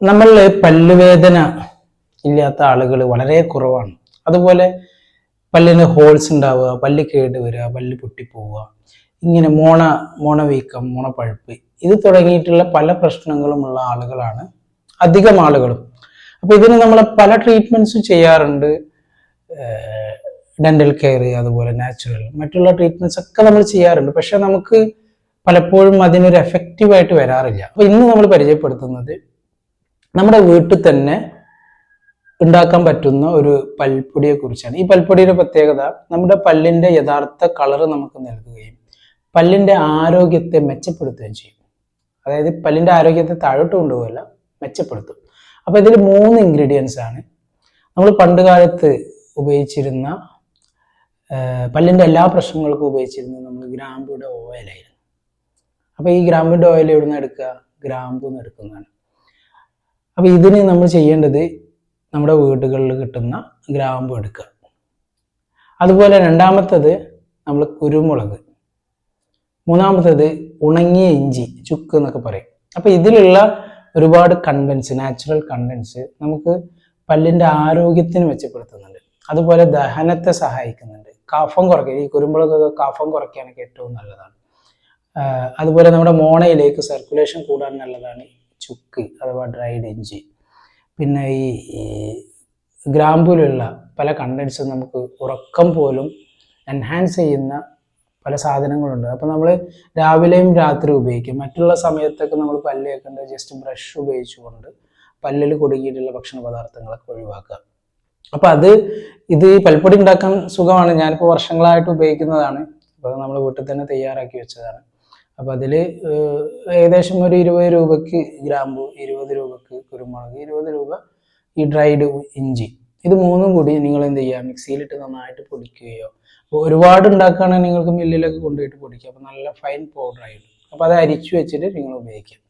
നമ്മളിൽ പല്ലുവേദന ഇല്ലാത്ത ആളുകൾ വളരെ കുറവാണ്. അതുപോലെ പല്ലിന് ഹോൾസ് ഉണ്ടാവുക, പല്ല് കേട് വരിക, പല്ല് പൊട്ടിപ്പോവുക, ഇങ്ങനെ മോണവീക്കം, മോണപ്പഴുപ്പ്, ഇത് തുടങ്ങിയിട്ടുള്ള പല പ്രശ്നങ്ങളുമുള്ള ആളുകളാണ് അധികം ആളുകളും. അപ്പൊ ഇതിന് നമ്മൾ പല ട്രീറ്റ്മെന്റ്സും ചെയ്യാറുണ്ട്. ഡെന്റൽ കെയർ, അതുപോലെ നാച്ചുറൽ മറ്റുള്ള ട്രീറ്റ്മെന്റ്സ് ഒക്കെ നമ്മൾ ചെയ്യാറുണ്ട്. പക്ഷെ നമുക്ക് പലപ്പോഴും അതിനൊരു എഫക്റ്റീവായിട്ട് വരാറില്ല. അപ്പൊ ഇന്ന് നമ്മൾ പരിചയപ്പെടുത്തുന്നത് നമ്മുടെ വീട്ടിൽ തന്നെ ഉണ്ടാക്കാൻ പറ്റുന്ന ഒരു പൽപ്പൊടിയെ കുറിച്ചാണ്. ഈ പൽപ്പൊടിയുടെ പ്രത്യേകത നമ്മുടെ പല്ലിന്റെ യഥാർത്ഥ കളർ നമുക്ക് നൽകുകയും പല്ലിന്റെ ആരോഗ്യത്തെ മെച്ചപ്പെടുത്തുകയും ചെയ്യും. അതായത് പല്ലിന്റെ ആരോഗ്യത്തെ താഴോട്ട് കൊണ്ടുപോകല്ല, മെച്ചപ്പെടുത്തും. അപ്പൊ ഇതിൽ 3 ഇൻഗ്രീഡിയൻസ് ആണ്. നമ്മൾ പണ്ട് കാലത്ത് ഉപയോഗിച്ചിരുന്ന പല്ലിന്റെ എല്ലാ പ്രശ്നങ്ങൾക്കും ഉപയോഗിച്ചിരുന്നത് നമ്മൾ ഗ്രാമ്പൂയുടെ ഓയിലായിരുന്നു. അപ്പൊ ഈ ഗ്രാമ്പൂയുടെ ഓയിൽ എവിടെ നിന്ന് എടുക്കുക? ഗ്രാമ്പൂ നിന്ന് എടുക്കുന്നതാണ്. അപ്പൊ ഇതിന് നമ്മൾ ചെയ്യേണ്ടത് നമ്മുടെ വീടുകളിൽ കിട്ടുന്ന ഗ്രാമ്പു എടുക്കുക. അതുപോലെ രണ്ടാമത്തത് നമ്മൾ കുരുമുളക്, മൂന്നാമത്തത് ഉണങ്ങിയ ഇഞ്ചി, ചുക്ക് എന്നൊക്കെ പറയും. അപ്പൊ ഇതിലുള്ള ഒരുപാട് കണ്ടൻസ്, നാച്ചുറൽ കണ്ടൻസ് നമുക്ക് പല്ലിന്റെ ആരോഗ്യത്തിന് മെച്ചപ്പെടുത്തുന്നുണ്ട്. അതുപോലെ ദഹനത്തെ സഹായിക്കുന്നുണ്ട്, കഫം കുറയ്ക്കുക. ഈ കുരുമുളകൊക്കെ കഫം കുറയ്ക്കാനൊക്കെ ഏറ്റവും നല്ലതാണ്. അതുപോലെ നമ്മുടെ മോണയിലേക്ക് സർക്കുലേഷൻ കൂടാൻ നല്ലതാണ് ചുക്ക് അഥവാ ഡ്രൈഡ് ഇഞ്ചി. പിന്നെ ഈ ഗ്രാമ്പൂലുള്ള പല കണ്ടൻസും നമുക്ക് ഉറക്കം പോലും എൻഹാൻസ് ചെയ്യുന്ന പല സാധനങ്ങളുണ്ട്. അപ്പം നമ്മൾ രാവിലെയും രാത്രി ഉപയോഗിക്കും. മറ്റുള്ള സമയത്തൊക്കെ നമ്മൾ പല്ല് തേക്കേണ്ടത് ജസ്റ്റ് ബ്രഷ് ഉപയോഗിച്ചുകൊണ്ട് പല്ലിൽ കുടുങ്ങിയിട്ടുള്ള ഭക്ഷണ പദാർത്ഥങ്ങളൊക്കെ ഒഴിവാക്കുക. അപ്പം ഇത് ഈ പൽപ്പൊടി ഉണ്ടാക്കാൻ സുഖമാണ്. ഞാനിപ്പോൾ വർഷങ്ങളായിട്ട് ഉപയോഗിക്കുന്നതാണ്. അപ്പോൾ നമ്മൾ വീട്ടിൽ തന്നെ തയ്യാറാക്കി വെച്ചതാണ്. അപ്പം അതിൽ ഏകദേശം ഒരു 20 രൂപയ്ക്ക് ഗ്രാമ്പു, 20 രൂപയ്ക്ക് കുരുമുളക്, 20 രൂപ ഈ ഡ്രൈഡ് ഇഞ്ചി, ഇത് മൂന്നും കൂടി നിങ്ങൾ എന്ത് ചെയ്യുക, മിക്സിയിലിട്ട് നന്നായിട്ട് പൊടിക്കുകയോ, അപ്പോൾ ഒരുപാട് ഉണ്ടാക്കുകയാണെങ്കിൽ നിങ്ങൾക്ക് മില്ലിലൊക്കെ കൊണ്ടുപോയിട്ട് പൊടിക്കുക. അപ്പോൾ നല്ല ഫൈൻ പൗഡർ ആയിട്ട്, അപ്പോൾ അത് അരിച്ചു വെച്ചിട്ട് നിങ്ങൾ ഉപയോഗിക്കുക.